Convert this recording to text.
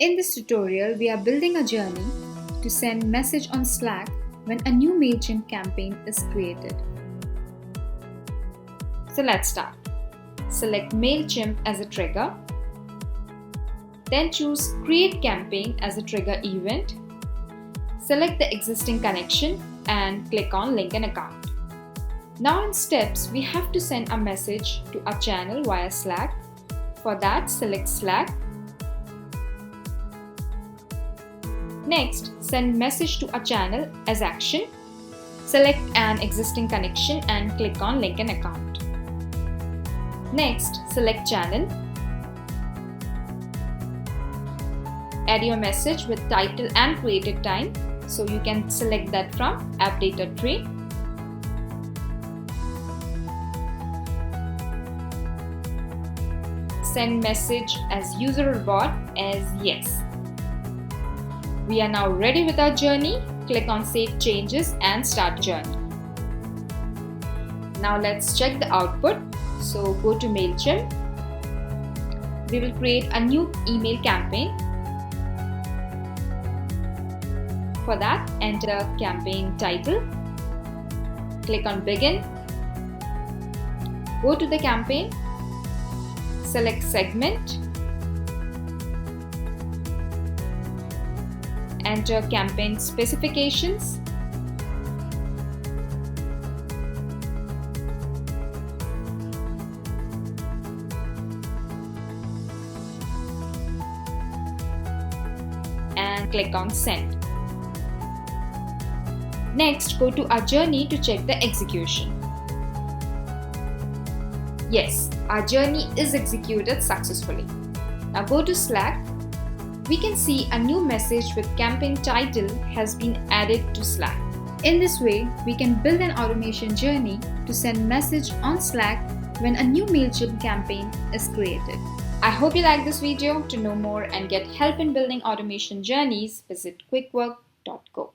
In this tutorial, we are building a journey to send message on Slack when a new Mailchimp campaign is created. So let's start. Select Mailchimp as a trigger. Then choose Create Campaign as a trigger event. Select the existing connection and click on Link an Account. Now in steps, we have to send a message to our channel via Slack. For that, select Slack. Next, send message to a channel as action. Select an existing connection and click on Link an Account. Next, select channel. Add your message with title and created time. So you can select that from App Data Tree. Send message as user or bot as yes. We are now ready with our journey. Click on Save Changes and Start Journey. Now let's check the output. So go to Mailchimp. We will create a new email campaign. For that, enter campaign title. Click on Begin. Go to the campaign. Select segment. Enter campaign specifications. And click on Send. Next, go to our journey to check the execution. Yes, our journey is executed successfully. Now go to Slack. We can see a new message with campaign title has been added to Slack. In this way, we can build an automation journey to send message on Slack when a new Mailchimp campaign is created. I hope you like this video. To know more and get help in building automation journeys, visit quickwork.co.